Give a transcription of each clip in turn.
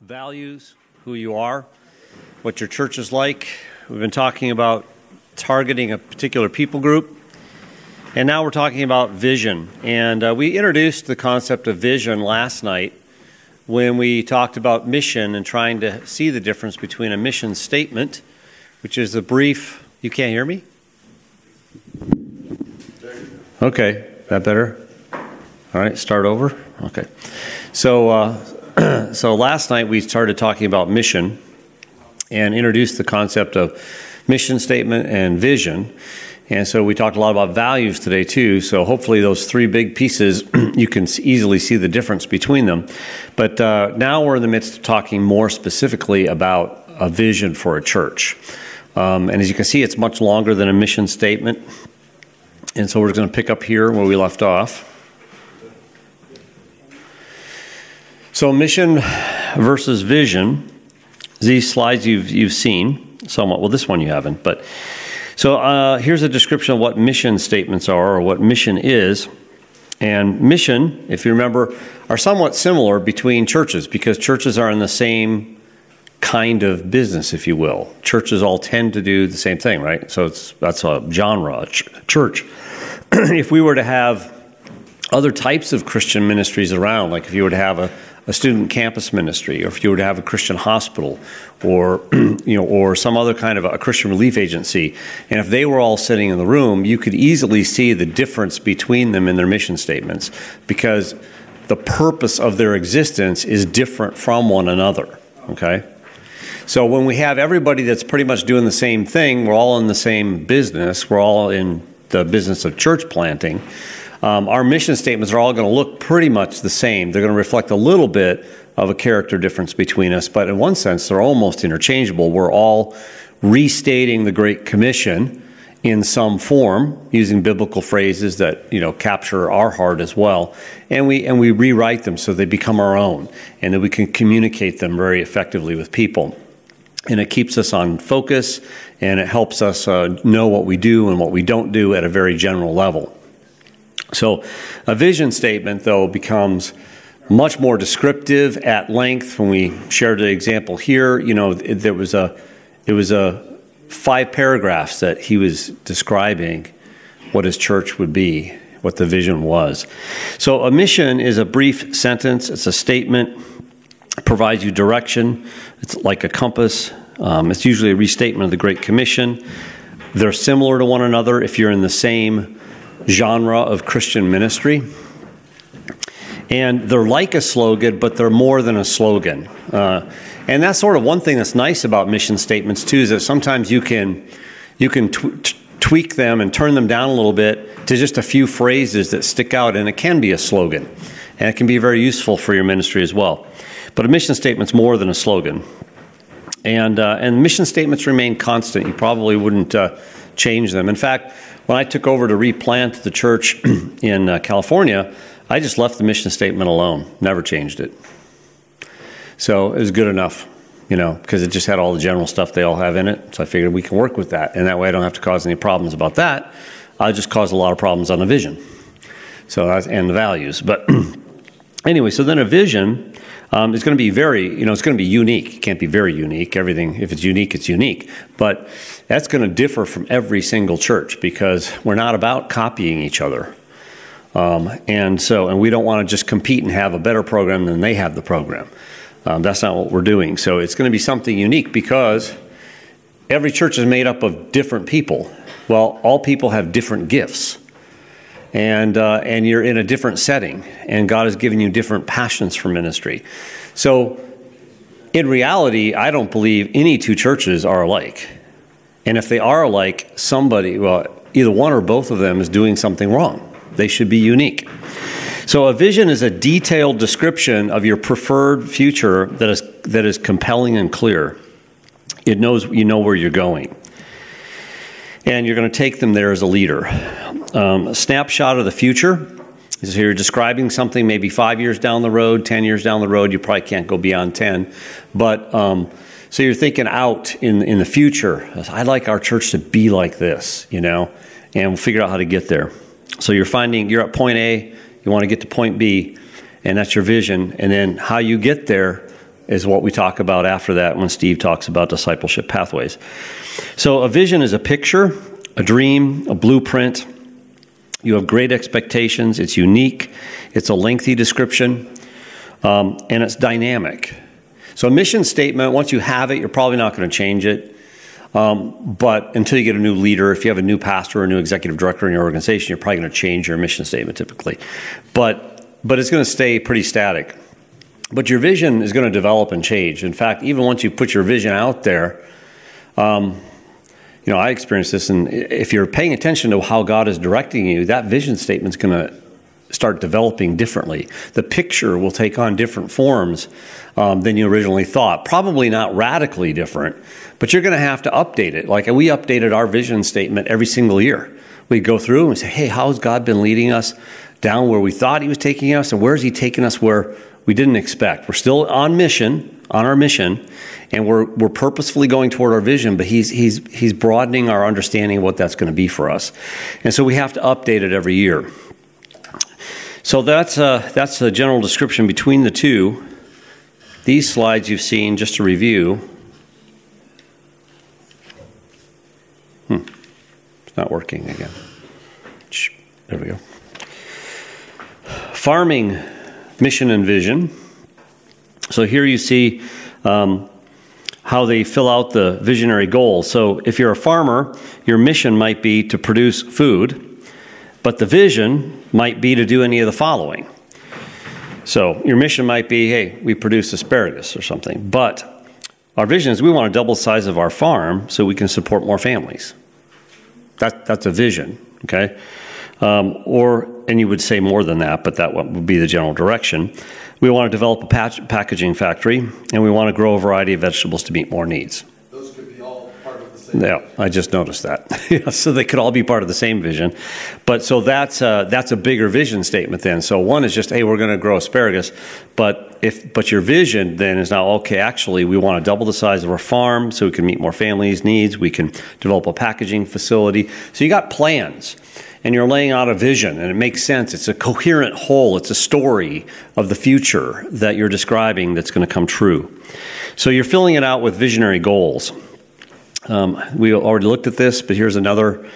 values, who you are, what your church is like. We've been talking about targeting a particular people group, and now we're talking about vision. And we introduced the concept of vision last night when we talked about mission and trying to see the difference between a mission statement, which is a brief... You can't hear me? Okay, that better? All right, start over. Okay. So last night we started talking about mission and introduced the concept of mission statement and vision. And so we talked a lot about values today too. So hopefully those three big pieces, you can easily see the difference between them. But now we're in the midst of talking more specifically about a vision for a church. And as you can see, it's much longer than a mission statement. And so we're going to pick up here where we left off. So mission versus vision. These slides you've seen somewhat. Well, this one you haven't. But so here's a description of what mission statements are, or what mission is. And mission, if you remember, are somewhat similar between churches because churches are in the same kind of business, if you will. Churches all tend to do the same thing, right? So that's a genre, church. If we were to have other types of Christian ministries around, like if you were to have a student campus ministry, or if you were to have a Christian hospital, or or some other kind of a Christian relief agency, and if they were all sitting in the room, you could easily see the difference between them in their mission statements, because the purpose of their existence is different from one another. Okay. So when we have everybody that's pretty much doing the same thing, we're all in the same business, we're all in the business of church planting, our mission statements are all going to look pretty much the same. They're going to reflect a little bit of a character difference between us, but in one sense, they're almost interchangeable. We're all restating the Great Commission in some form, using biblical phrases that capture our heart as well, and we rewrite them so they become our own, and that we can communicate them very effectively with people. And it keeps us on focus, and it helps us know what we do and what we don't do at a very general level. So a vision statement, though, becomes much more descriptive at length. When we shared the example here, it was a 5 paragraphs that he was describing what his church would be, what the vision was. So a mission is a brief sentence. It's a statement. It provides you direction. It's like a compass. It's usually a restatement of the Great Commission. They're similar to one another if you're in the same genre of Christian ministry. And they're like a slogan, but they're more than a slogan. And that's sort of one thing that's nice about mission statements too, is that sometimes you can tweak them and turn them down a little bit to just a few phrases that stick out, and it can be a slogan. And it can be very useful for your ministry as well. But a mission statement's more than a slogan. And mission statements remain constant. You probably wouldn't change them. In fact, when I took over to replant the church in California, I just left the mission statement alone, never changed it. So it was good enough, because it just had all the general stuff they all have in it. So I figured we can work with that, and that way I don't have to cause any problems about that. I just caused a lot of problems on the vision, and the values. But anyway, so then a vision is going to be it's going to be unique. It can't be very unique. Everything, if it's unique, it's unique. But that's going to differ from every single church, because we're not about copying each other. And we don't want to just compete and have a better program than they have the program. That's not what we're doing. So it's going to be something unique, because every church is made up of different people. Well, all people have different gifts. And you're in a different setting, and God has given you different passions for ministry. So in reality, I don't believe any two churches are alike. And if they are alike, either one or both of them is doing something wrong. They should be unique. So a vision is a detailed description of your preferred future that is compelling and clear. It knows where you're going. And you're going to take them there as a leader. A snapshot of the future is you're describing something maybe 5 years down the road, 10 years down the road. You probably can't go beyond 10. But so you're thinking out in the future. I'd like our church to be like this, and we'll figure out how to get there. So you're at point A, you want to get to point B, and that's your vision. And then how you get there is what we talk about after that when Steve talks about discipleship pathways. So a vision is a picture, a dream, a blueprint. You have great expectations. It's unique. It's a lengthy description, and it's dynamic. So a mission statement, once you have it, you're probably not going to change it. But until you get a new leader, if you have a new pastor or a new executive director in your organization, you're probably going to change your mission statement typically. But it's going to stay pretty static. But your vision is going to develop and change. In fact, even once you put your vision out there, I experienced this, and if you're paying attention to how God is directing you, that vision statement's going to start developing differently. The picture will take on different forms than you originally thought. Probably not radically different, but you're going to have to update it. Like we updated our vision statement every single year. We go through and say, hey, how has God been leading us down where we thought he was taking us, and where is he taking us where we didn't expect? We're still on our mission, and we're purposefully going toward our vision, but he's broadening our understanding of what that's going to be for us. And so we have to update it every year. So that's a general description between the two. These slides you've seen, just to review. It's not working again. There we go. Farming, mission, and vision. So here you see how they fill out the visionary goals. So if you're a farmer, your mission might be to produce food, but the vision might be to do any of the following. So your mission might be, hey, we produce asparagus or something. But our vision is we want to double the size of our farm so we can support more families. That's a vision, okay? And you would say more than that, but that would be the general direction. We want to develop a packaging factory, and we want to grow a variety of vegetables to meet more needs. Those could be all part of the same. Yeah, I just noticed that. So they could all be part of the same vision. But so that's a bigger vision statement then. So one is just, hey, we're going to grow asparagus, but your vision then is now, okay, actually we want to double the size of our farm so we can meet more families' needs. We can develop a packaging facility. So you got plans, and you're laying out a vision, and it makes sense. It's a coherent whole. It's a story of the future that you're describing that's going to come true. So you're filling it out with visionary goals. We already looked at this, but here's another.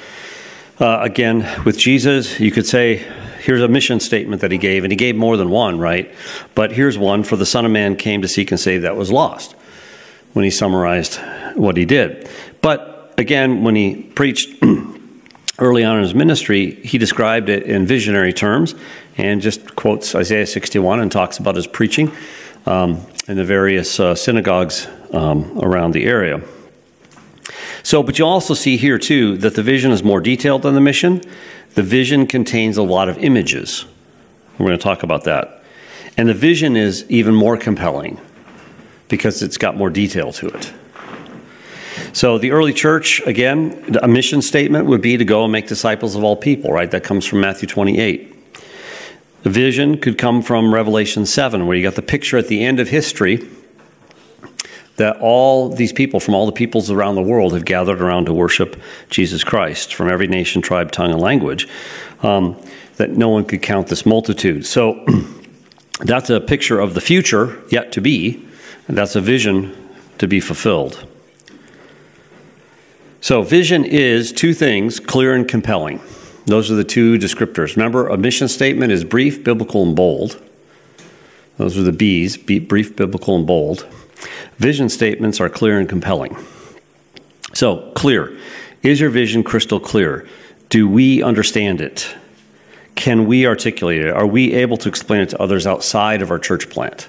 Again, with Jesus, you could say, here's a mission statement that he gave, and he gave more than one, right? But here's one: for the Son of Man came to seek and save that was lost, when he summarized what he did. But again, when he preached early on in his ministry, he described it in visionary terms and just quotes Isaiah 61 and talks about his preaching in the various synagogues around the area. So, but you also see here, too, that the vision is more detailed than the mission. The vision contains a lot of images. We're going to talk about that. And the vision is even more compelling because it's got more detail to it. So the early church, again, a mission statement would be to go and make disciples of all people, right? That comes from Matthew 28. The vision could come from Revelation 7, where you got the picture at the end of history that all these people from all the peoples around the world have gathered around to worship Jesus Christ from every nation, tribe, tongue, and language, that no one could count this multitude. So that's a picture of the future yet to be, and that's a vision to be fulfilled. So vision is two things: clear and compelling. Those are the two descriptors. Remember, a mission statement is brief, biblical, and bold. Those are the B's: brief, biblical, and bold. Vision statements are clear and compelling. So, clear. Is your vision crystal clear? Do we understand it? Can we articulate it? Are we able to explain it to others outside of our church plant?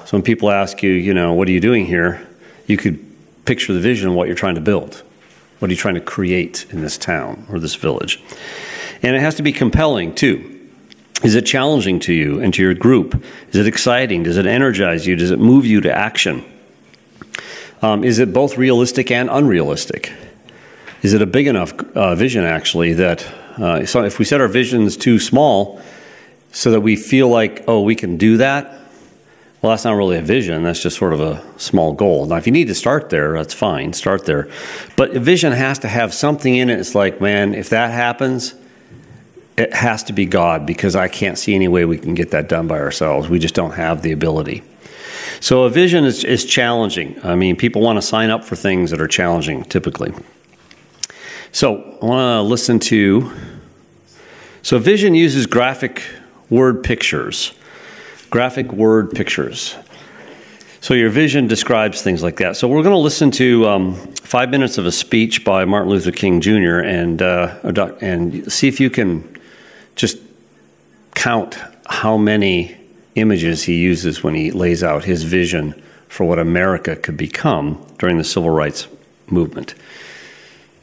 So when people ask you, what are you doing here? You could picture the vision of what you're trying to build. What are you trying to create in this town or this village? And it has to be compelling, too. Is it challenging to you and to your group? Is it exciting? Does it energize you? Does it move you to action? Is it both realistic and unrealistic? Is it a big enough vision, actually, that so if we set our visions too small so that we feel like, oh, we can do that, well, that's not really a vision. That's just sort of a small goal. Now, if you need to start there, that's fine. Start there. But a vision has to have something in it. It's like, man, if that happens, it has to be God, because I can't see any way we can get that done by ourselves. We just don't have the ability. So a vision is challenging. I mean, people want to sign up for things that are challenging, typically. So I want to listen to... So vision uses graphic word pictures. Graphic word pictures. So your vision describes things like that. So we're going to listen to 5 minutes of a speech by Martin Luther King Jr. and see if you can just count how many images he uses when he lays out his vision for what America could become during the Civil Rights Movement.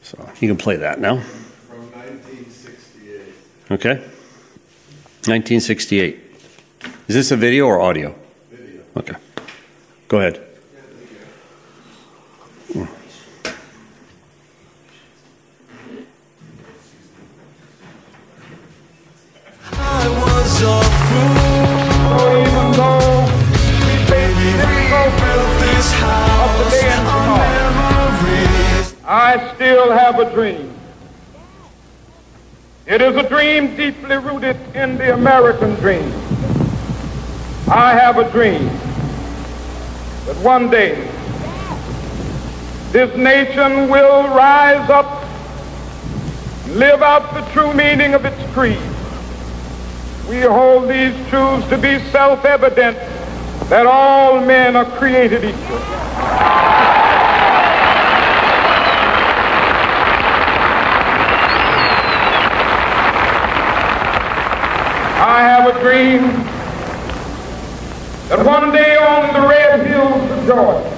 So you can play that now. From 1968. Okay. 1968. Is this a video or audio? Video. Okay. Go ahead. I was a fool, even though we built this house on memories. I still have a dream. It is a dream deeply rooted in the American dream. I have a dream that one day this nation will rise up, live out the true meaning of its creed. We hold these truths to be self-evident, that all men are created equal. I have a dream that one day on the red hills of Georgia,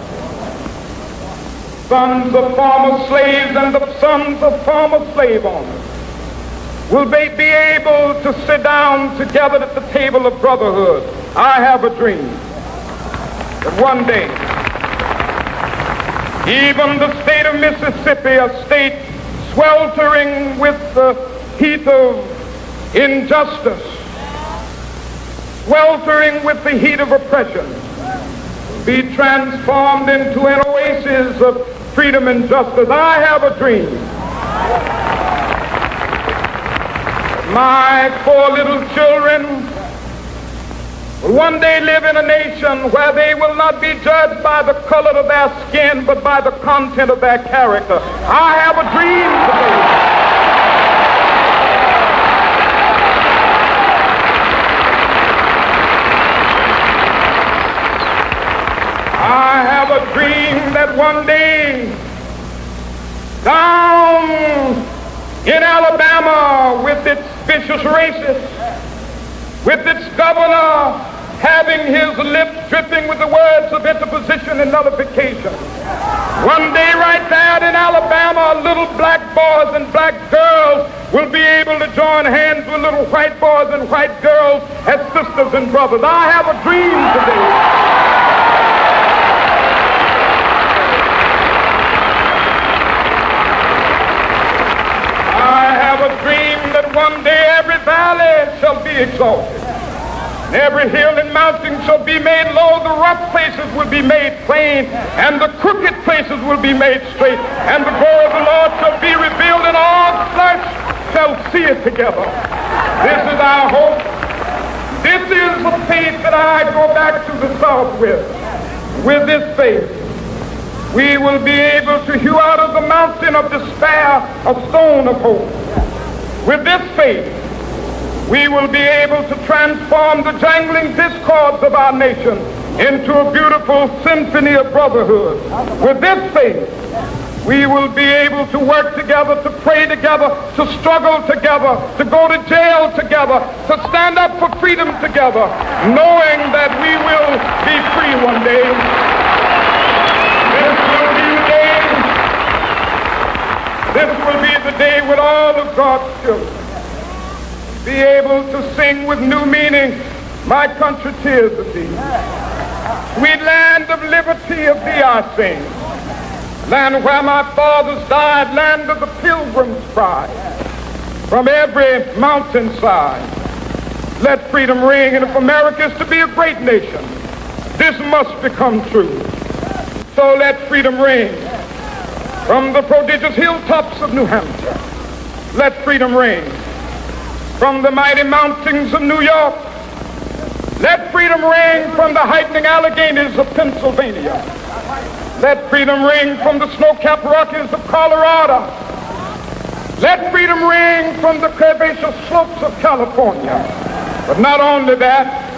sons of former slaves and the sons of former slave owners will be able to sit down together at the table of brotherhood. I have a dream that one day, even the state of Mississippi, a state sweltering with the heat of injustice, sweltering with the heat of oppression, be transformed into an oasis of freedom and justice. I have a dream. My 4 little children will one day live in a nation where they will not be judged by the color of their skin, but by the content of their character. I have a dream today. I have a dream that one day down in Alabama, with its vicious racists, with its governor having his lips dripping with the words of interposition and nullification. One day right there in Alabama, little black boys and black girls will be able to join hands with little white boys and white girls as sisters and brothers. I have a dream today. A dream that one day every valley shall be exalted, and every hill and mountain shall be made low, the rough places will be made plain, and the crooked places will be made straight, and the glory of the Lord shall be revealed, and all flesh shall see it together. This is our hope. This is the faith that I go back to the South with. With this faith, we will be able to hew out of the mountain of despair a stone of hope. With this faith, we will be able to transform the jangling discords of our nation into a beautiful symphony of brotherhood. With this faith, we will be able to work together, to pray together, to struggle together, to go to jail together, to stand up for freedom together, knowing that we will be free one day. This will be the day with all of God's children be able to sing with new meaning, my country, tears of thee. Sweet land of liberty, of thee I sing. Land where my fathers died, land of the pilgrim's pride. From every mountainside, let freedom ring. And if America is to be a great nation, this must become true. So let freedom ring. From the prodigious hilltops of New Hampshire, let freedom ring. From the mighty mountains of New York, Let freedom ring from the heightening Alleghenies of Pennsylvania. Let freedom ring from the snow-capped Rockies of Colorado. Let freedom ring from the curvaceous slopes of California. But not only that,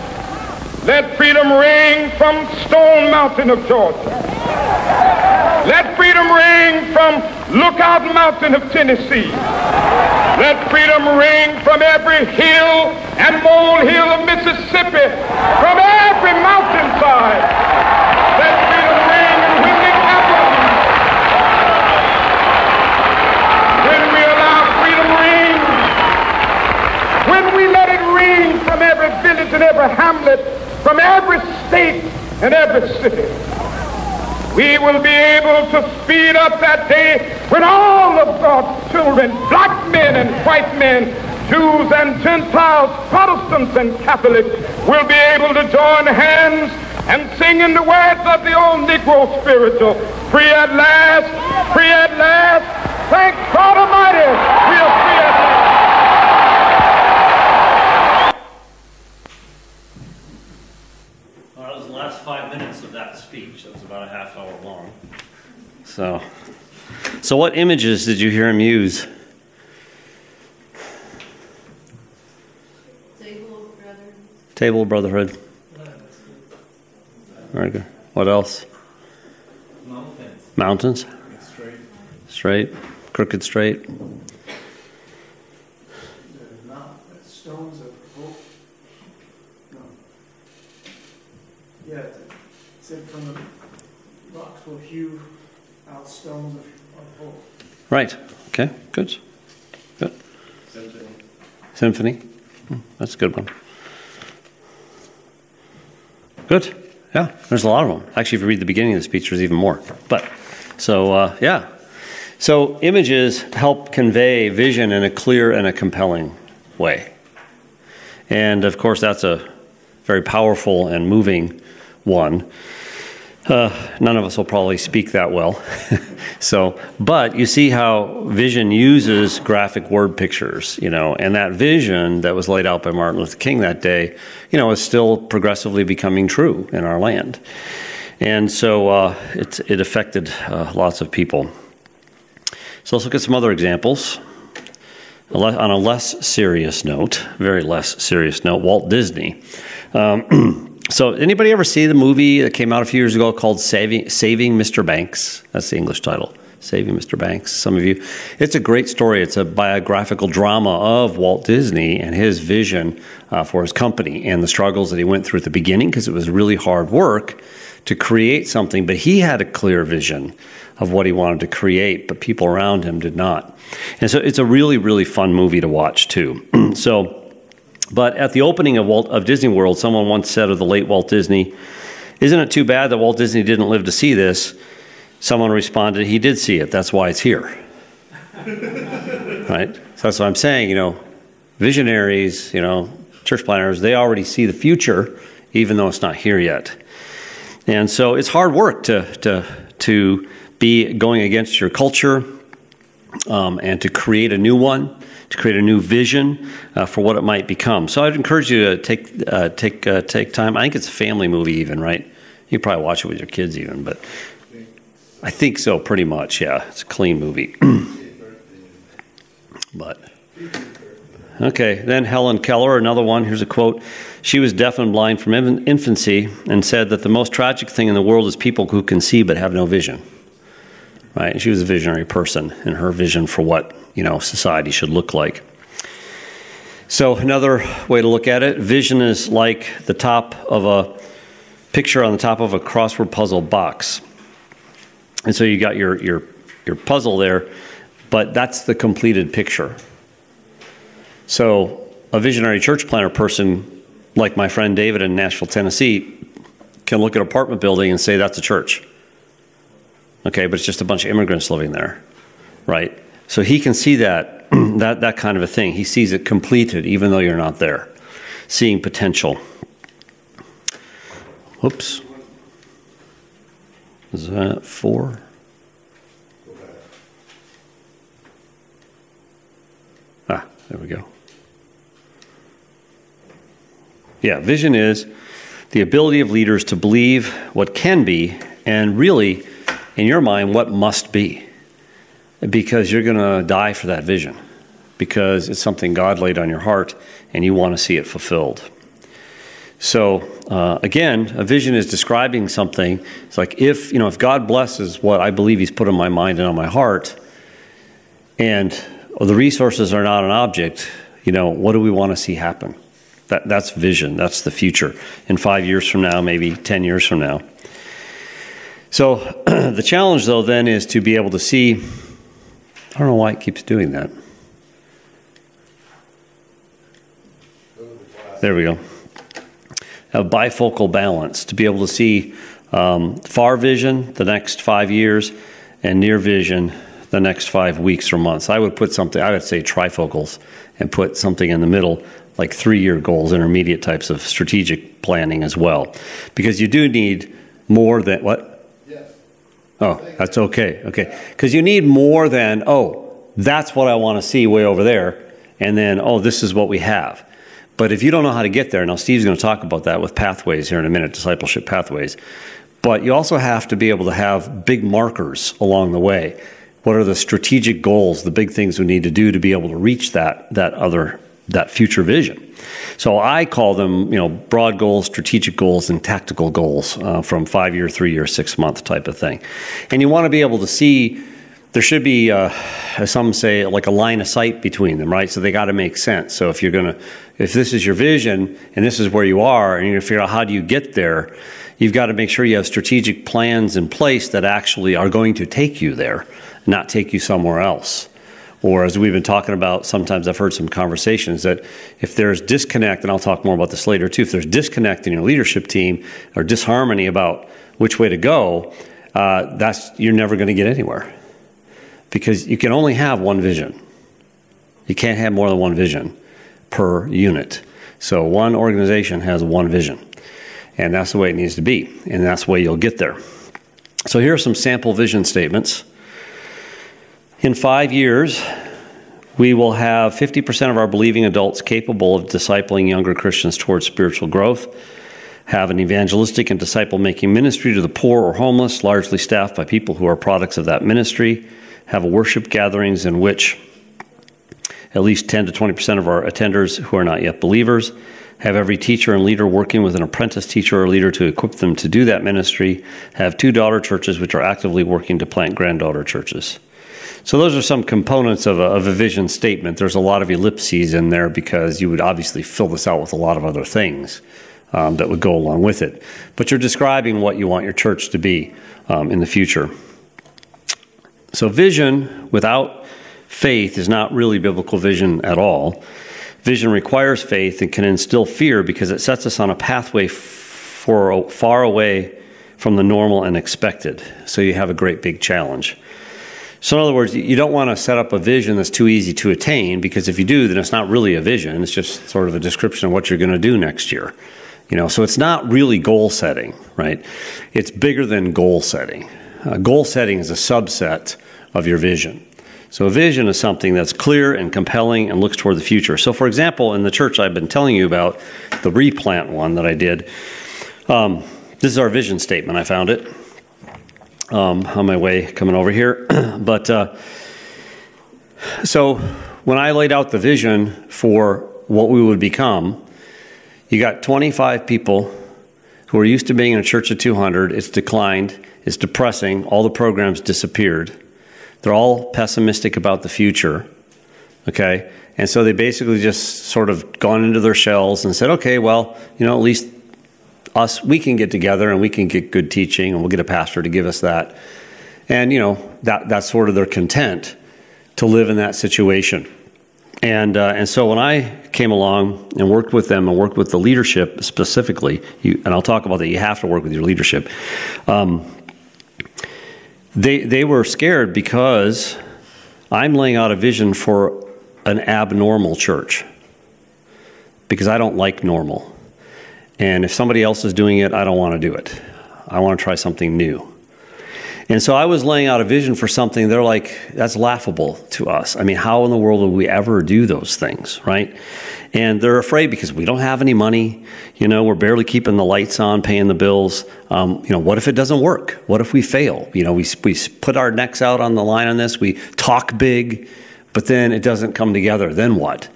let freedom ring from Stone Mountain of Georgia. Let freedom ring from Lookout Mountain of Tennessee. Let freedom ring from every hill and molehill of Mississippi, from every mountainside. Let freedom ring in Whitney Capital. When we allow freedom ring, when we let it ring from every village and every hamlet, from every state and every city, we will be able to speed up that day when all of God's children, black men and white men, Jews and Gentiles, Protestants and Catholics, will be able to join hands and sing in the words of the old Negro spiritual, free at last, free at last, thank God Almighty, we are free at last. Well, that was the last 5 minutes of that speech. That was about a half hour long. So what images did you hear him use? Table of brotherhood. Very good. What else? Mountains. Straight. Crooked straight. Stones of hope. No. Yeah, it said from the rocks will hew out stones of hope. Right. Okay. Good. Good. Symphony. That's a good one. Good. Yeah. There's a lot of them. Actually, if you read the beginning of the speech, there's even more. But so yeah. So images help convey vision in a clear and a compelling way. And of course, that's a very powerful and moving one. None of us will probably speak that well. But you see how vision uses graphic word pictures, and that vision that was laid out by Martin Luther King that day, is still progressively becoming true in our land. And so it affected lots of people. So let's look at some other examples. On a less serious note, very less serious note, Walt Disney. So anybody ever see the movie that came out a few years ago called Saving Mr. Banks? That's the English title, Saving Mr. Banks, some of you. It's a great story. It's a biographical drama of Walt Disney and his vision for his company and the struggles that he went through at the beginning, because it was really hard work to create something, but he had a clear vision of what he wanted to create, but people around him did not. And so it's a really, really fun movie to watch too. But at the opening of Disney World, someone once said of the late Walt Disney, "Isn't it too bad that Walt Disney didn't live to see this?" Someone responded, "He did see it. That's why it's here." Right? So that's what I'm saying. Visionaries, church planners, they already see the future, even though it's not here yet. And so it's hard work to be going against your culture and to create a new one, to create a new vision for what it might become. So I'd encourage you to take time. I think it's a family movie even, right? You can probably watch it with your kids even, but I think so pretty much, yeah. It's a clean movie. But, okay, then Helen Keller, another one. Here's a quote. She was deaf and blind from infancy and said that the most tragic thing in the world is people who can see but have no vision. Right? And she was a visionary person in her vision for what, society should look like. So another way to look at it, vision is like the top of a picture on the top of a crossword puzzle box. And so you got your puzzle there, but that's the completed picture. So a visionary church planner person, like my friend David in Nashville, Tennessee, can look at an apartment building and say that's a church. Okay, but it's just a bunch of immigrants living there, right? So he can see that kind of a thing. He sees it completed, even though you're not there. Seeing potential. Whoops. Is that 4? There we go. Yeah, vision is the ability of leaders to believe what can be and really, in your mind, what must be. Because you're going to die for that vision. Because it's something God laid on your heart and you want to see it fulfilled. So, again, a vision is describing something. It's like if God blesses what I believe he's put in my mind and on my heart, and the resources are not an object, what do we want to see happen? That's vision. That's the future. In 5 years from now, maybe 10 years from now. So the challenge, though, then is to be able to see. I don't know why it keeps doing that. There we go. Have bifocal balance, to be able to see far vision the next 5 years and near vision the next 5 weeks or months. I would say trifocals, and put something in the middle, like 3-year goals, intermediate types of strategic planning as well. Because you do need more than, what? Yes. Oh, that's okay. Okay. Because you need more than, that's what I want to see way over there, and then, this is what we have. But if you don't know how to get there, now Steve's going to talk about that with pathways here in a minute, discipleship pathways. But you also have to be able to have big markers along the way. What are the strategic goals, the big things we need to do to be able to reach that future vision? So I call them, broad goals, strategic goals, and tactical goals from 5-year, 3-year, 6-month type of thing. And you want to be able to see. There should be, as some say, like a line of sight between them, right? So they got to make sense. So if this is your vision and this is where you are, and you're going to figure out how do you get there, you've got to make sure you have strategic plans in place that actually are going to take you there, not take you somewhere else. Or as we've been talking about, sometimes I've heard some conversations that if there's disconnect, and I'll talk more about this later too, if there's disconnect in your leadership team or disharmony about which way to go, you're never going to get anywhere. Because you can only have one vision. You can't have more than one vision per unit. So one organization has one vision. And that's the way it needs to be. And that's the way you'll get there. So here are some sample vision statements. In 5 years, we will have 50% of our believing adults capable of discipling younger Christians towards spiritual growth, have an evangelistic and disciple-making ministry to the poor or homeless, largely staffed by people who are products of that ministry, have a worship gatherings in which at least 10 to 20% of our attenders who are not yet believers, have every teacher and leader working with an apprentice teacher or leader to equip them to do that ministry, have 2 daughter churches which are actively working to plant granddaughter churches. So those are some components of a vision statement. There's a lot of ellipses in there because you would obviously fill this out with a lot of other things that would go along with it. But you're describing what you want your church to be in the future. So vision without faith is not really biblical vision at all. Vision requires faith and can instill fear because it sets us on a pathway far away from the normal and expected. So you have a great big challenge. So in other words, you don't want to set up a vision that's too easy to attain, because if you do, then it's not really a vision. It's just sort of a description of what you're going to do next year. So it's not really goal setting, right? It's bigger than goal setting. Goal setting is a subset of your vision. So a vision is something that's clear and compelling and looks toward the future. So for example, in the church I've been telling you about, the replant one that I did, this is our vision statement. I found it on my way coming over here. But so when I laid out the vision for what we would become, you got 25 people who are used to being in a church of 200. It's declined. It's depressing. All the programs disappeared. They're all pessimistic about the future, okay? And so they basically just sort of gone into their shells and said, okay, well, at least we can get together and we can get good teaching and we'll get a pastor to give us that. And, that's sort of their content to live in that situation. And so when I came along and worked with them and worked with the leadership specifically, and I'll talk about that, you have to work with your leadership. They were scared because I'm laying out a vision for an abnormal church, because I don't like normal. And if somebody else is doing it, I don't want to do it. I want to try something new. And so I was laying out a vision for something. They're like, that's laughable to us. I mean, how in the world would we ever do those things, right? And they're afraid because we don't have any money. You know, we're barely keeping the lights on, paying the bills. You know, what if it doesn't work? What if we fail? You know, we put our necks out on the line on this. We talk big, but then it doesn't come together. Then what?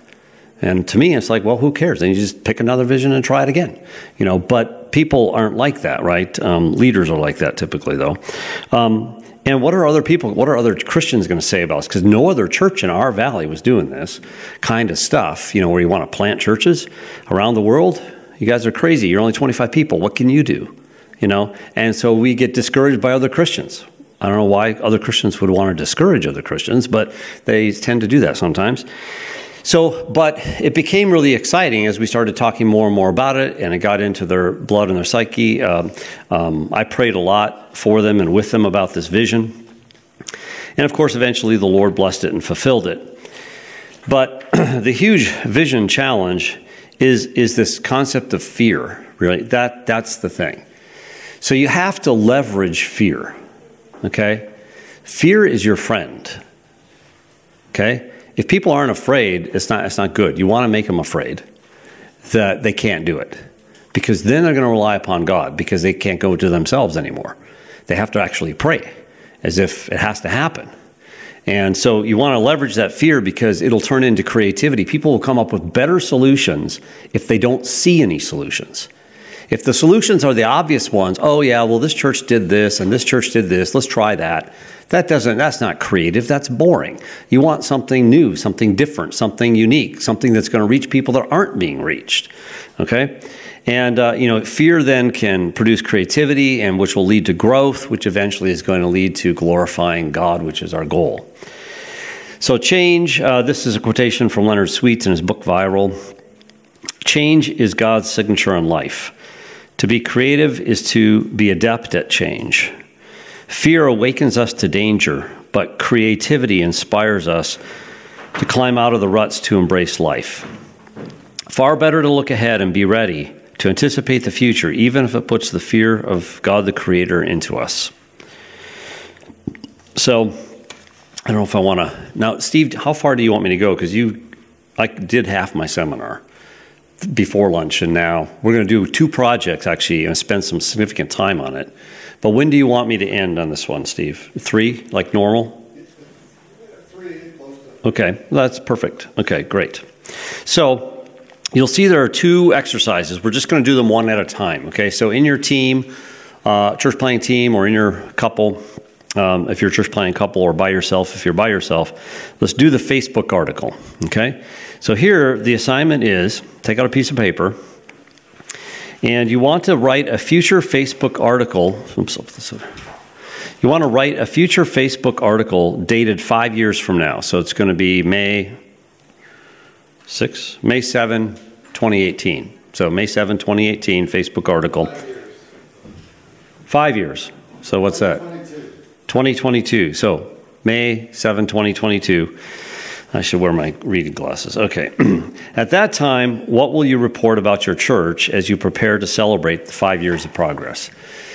And to me, it's like, well, who cares? Then you just pick another vision and try it again. You know, but people aren't like that, right? Leaders are like that typically, though. And what are other Christians going to say about us? Because no other church in our valley was doing this kind of stuff, you know, where you want to plant churches around the world. You guys are crazy. You're only 25 people. What can you do? You know? And so we get discouraged by other Christians. I don't know why other Christians would want to discourage other Christians, but they tend to do that sometimes. So, but it became really exciting as we started talking more and more about it, and it got into their blood and their psyche. I prayed a lot for them and with them about this vision. And of course, eventually the Lord blessed it and fulfilled it. But the huge vision challenge is this concept of fear, really. That's the thing. So you have to leverage fear, okay? Fear is your friend, okay? If people aren't afraid, it's not good. You want to make them afraid that they can't do it, because then they're going to rely upon God, because they can't go to themselves anymore. They have to actually pray as if it has to happen. And so you want to leverage that fear, because it'll turn into creativity. People will come up with better solutions if they don't see any solutions. If the solutions are the obvious ones, oh yeah, well this church did this and this church did this, let's try that. That's not creative, that's boring. You want something new, something different, something unique, something that's going to reach people that aren't being reached, okay? And, you know, fear then can produce creativity, and which will lead to growth, which eventually is going to lead to glorifying God, which is our goal. So change, this is a quotation from Leonard Sweets in his book Viral. Change is God's signature on life. To be creative is to be adept at change. Fear awakens us to danger, but creativity inspires us to climb out of the ruts to embrace life. Far better to look ahead and be ready to anticipate the future, even if it puts the fear of God the Creator into us. So, I don't know if I want to... Now, Steve, how far do you want me to go? Because I did half my seminar before lunch, and now we're going to do 2 projects, actually, and spend some significant time on it. But when do you want me to end on this one, Steve? 3, like normal? 3, close to. Okay, that's perfect. Okay, great. So you'll see there are 2 exercises. We're just going to do them one at a time, okay? So in your team, church planting team, or in your couple, if you're a church planting couple, or by yourself, if you're by yourself, let's do the Facebook article, okay? So here, the assignment is, take out a piece of paper, and you want to write a future Facebook article. Oops, you want to write a future Facebook article dated 5 years from now. So it's going to be May 7, 2018. So May 7, 2018, Facebook article. 5 years. So what's that? 2022. So May 7, 2022. I should wear my reading glasses. Okay. At that time, what will you report about your church as you prepare to celebrate the 5 years of progress?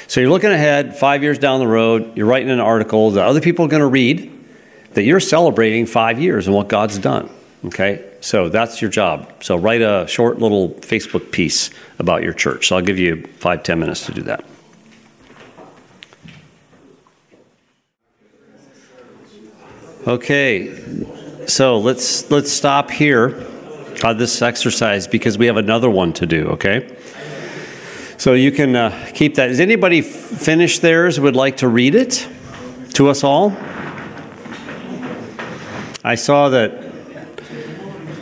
So you're looking ahead 5 years down the road. You're writing an article that other people are going to read, that you're celebrating 5 years and what God's done. Okay? So that's your job. So write a short little Facebook piece about your church. So I'll give you 5-10 minutes to do that. Okay. So let's stop here on this exercise, because we have another one to do, okay? So you can keep that. Has anybody finished theirs, would like to read it to us all? I saw that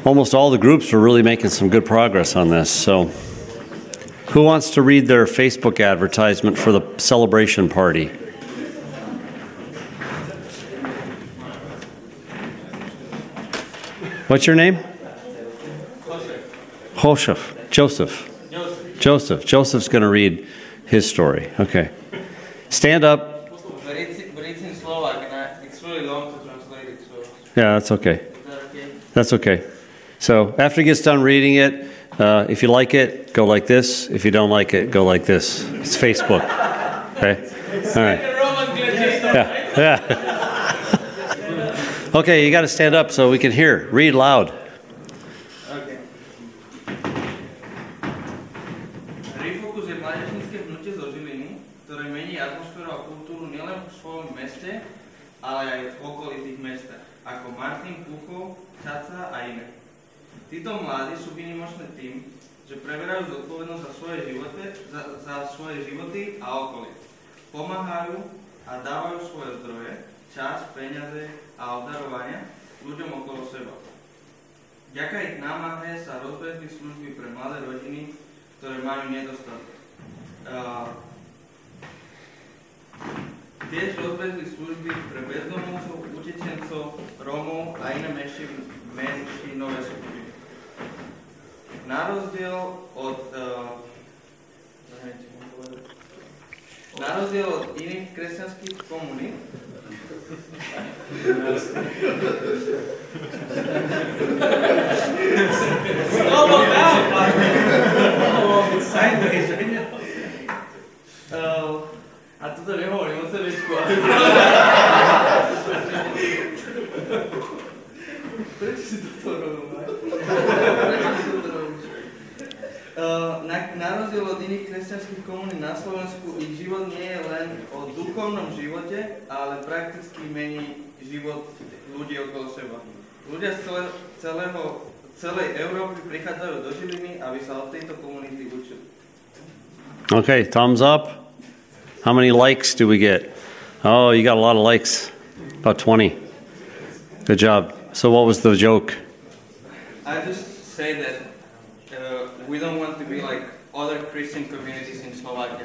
almost all the groups were really making some good progress on this. So who wants to read their Facebook advertisement for the celebration party? What's your name? Joseph. Joseph's going to read his story. Okay. Stand up. But it's in Slovak, and it's really long to translate it. So. Yeah, that's okay. Is that okay? That's okay. So after he gets done reading it, if you like it, go like this. If you don't like it, go like this. It's Facebook. Okay? All right. Yeah. Okay, you got to stand up so we can hear. Read loud. Okay. Refocus je mládežnícke hnutie zo Žiliny, ktoré mení atmosféru a kultúru nielen v svojom meste, ale aj v okolitých mestách, ako Martin, Puchov, Čaca a iné. Títo mladí sú výnimočné tým, že preberajú zodpovednosť za svoje životy a okolie. Pomáhajú a dávajú svoje zdroje, čas, peniaze a obdarovania ľuďom okolo seba. Vďaka ich námahe sa rozbehli služby pre mladé rodiny, ktoré majú nedostatok. Tiež rozbehli služby pre bezdomovcov, utečencov, Rómov a iné menšinové skupiny. Na rozdiel od iných kresťanských komunít, a toto nehovorím o sebečku. Prečo si toto robím? Na rozdiel od iných kresťanských komunít na Slovensku, ich život nie je len o duchovnom živote, ale prakticky mení život ľudí okolo seba. Ľudia z celej Európy prichádzajú do Žiliny, aby sa od tejto komunity učili. Okay, thumbs up. How many likes do we get? Oh, you got a lot of likes. About 20. Good job. So what was the joke? I just say that we don't want to be like other Christian communities in Slovakia.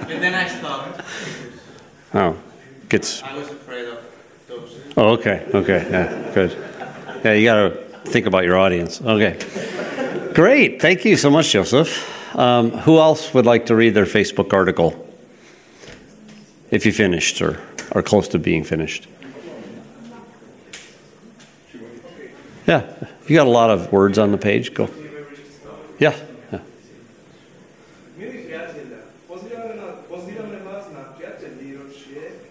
And then I stopped. Oh, I was afraid of those. Oh, okay. Yeah, good. Yeah, you got to think about your audience. Okay. Great. Thank you so much, Joseph. Who else would like to read their Facebook article? If you finished or are close to being finished. Yeah, you got a lot of words on the page. Go. Yeah. Milí priatelia, pozývame vás na 5. výročie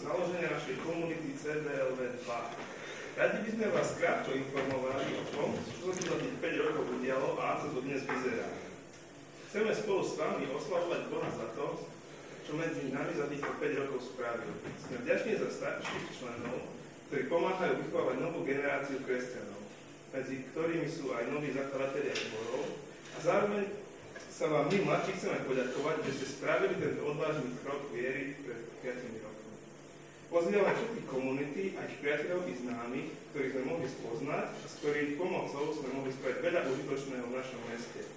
založenia našej komunity CBLV 2. Radi by sme vás krátko informovali o tom, čo sa tu za tých 5 rokov udialo a ako to dnes vyzerá. Chceme spolu s vami oslavovať Boha za to, čo medzi nami za týchto 5 rokov spravil. Sme vďační za starších členov, ktorí pomáhajú vychovávať novú generáciu kresťanov, medzi ktorými sú aj noví zakladatelia zborov. A zároveň sa vám my mladší chceme poďakovať, že ste spravili tento odvážny krok viery pred 5 rokmi. Pozývame všetky komunity, aj priateľov i známych, ktorých sme mohli spoznať a s ktorých pomocou sme mohli spraviť veľa užitočného v našom meste.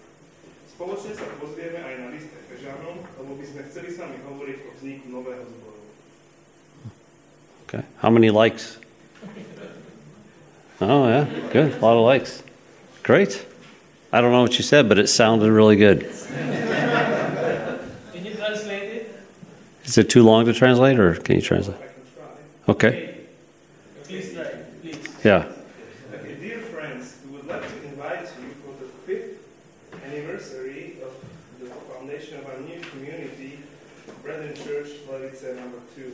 Spoločne sa pozrieme aj na list Efežanom, lebo by sme chceli s vami hovoriť o vzniku nového zboru. Okay. How many likes? Oh, yeah. Good. A lot of likes. Great. I don't know what you said, but it sounded really good. Can you translate it? Is it too long to translate, or can you translate? I can try. Okay. Please try, please. Yeah. Okay, dear friends, we would like to invite you for the 5th anniversary of the foundation of our new community, Brethren Church, Slavice number 2.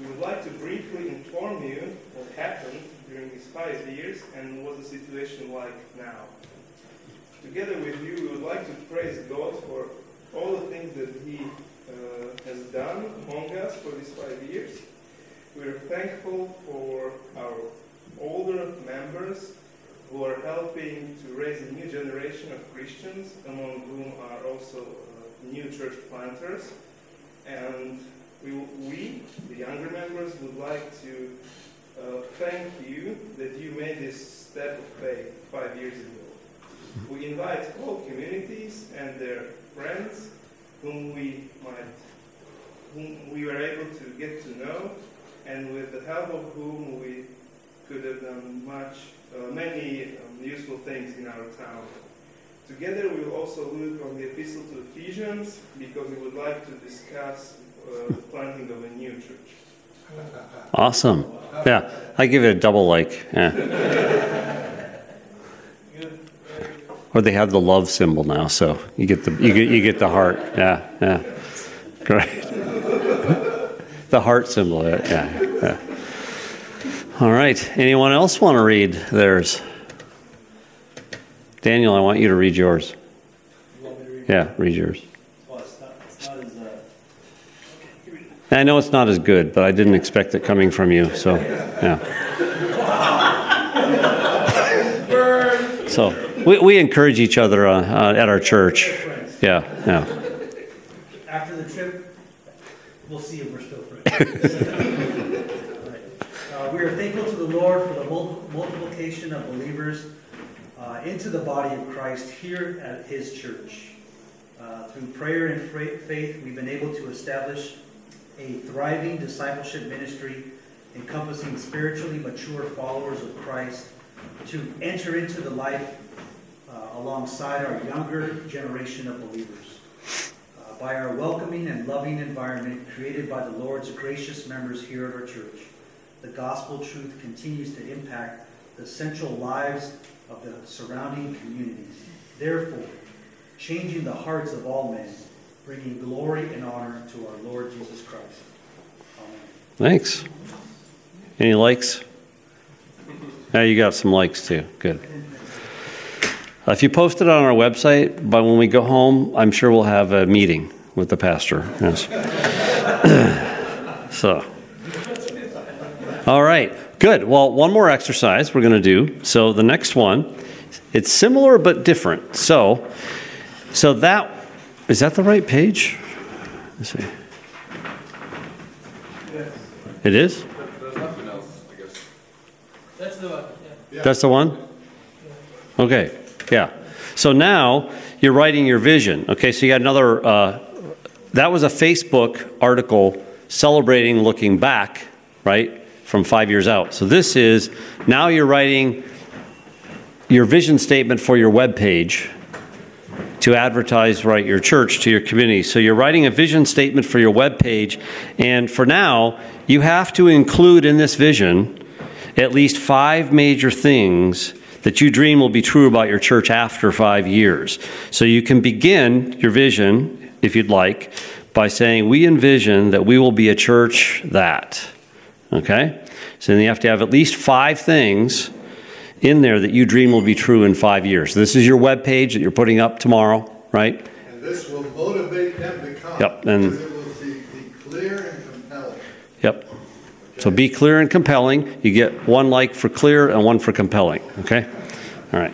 We would like to briefly inform you what happened during these 5 years and what the situation like now. Together with you, we would like to praise God for all the things that He has done among us for these 5 years. We are thankful for our older members who are helping to raise a new generation of Christians, among whom are also new church planters. And we, the younger members, would like to thank you that you made this step of faith 5 years ago. We invite all communities and their friends whom we were able to get to know, and with the help of whom we could have done many useful things in our town. Together we will also look on the epistle to Ephesians, because we would like to discuss the planting of a new church. Awesome. Yeah, I give it a double like. Yeah. Or they have the love symbol now, so you get the heart. Yeah. Great. The heart symbol. Yeah. All right. Anyone else want to read theirs? Daniel, I want you to read yours. You want me to read? Yeah, read yours. Well, it's not as, okay, you read it. I know it's not as good, but I didn't expect it coming from you, so, yeah. So, we encourage each other at our church. Yeah. After the trip, we'll see if we're still friends. We are thankful to the Lord for the multiplication of believers into the body of Christ here at His church. Through prayer and faith, we've been able to establish a thriving discipleship ministry encompassing spiritually mature followers of Christ to enter into the life alongside our younger generation of believers. By our welcoming and loving environment created by the Lord's gracious members here at our church, the gospel truth continues to impact the central lives of the surrounding communities. Therefore, changing the hearts of all men, bringing glory and honor to our Lord Jesus Christ. Amen. Thanks. Any likes? Yeah, you got some likes too. Good. If you post it on our website, but when we go home, I'm sure we'll have a meeting with the pastor. Yes. So, all right, good. Well, one more exercise we're going to do. So the next one, it's similar but different. So that is that the right page? Let's see. It is? There's nothing else, I guess. That's the one. Yeah. That's the one? Okay, yeah. So now you're writing your vision. Okay, so you got another, that was a Facebook article celebrating looking back, right, from 5 years out. So this is, now you're writing your vision statement for your web page to advertise, right, your church to your community. So you're writing a vision statement for your web page, and for now, you have to include in this vision at least 5 major things that you dream will be true about your church after 5 years. So you can begin your vision, if you'd like, by saying, we envision that we will be a church that, okay? So then you have to have at least 5 things in there that you dream will be true in 5 years. This is your web page that you're putting up tomorrow, right? And this will motivate them to come. Yep, and because it will be clear and compelling. Yep. Okay? So be clear and compelling. You get 1 like for clear and 1 for compelling, okay? All right.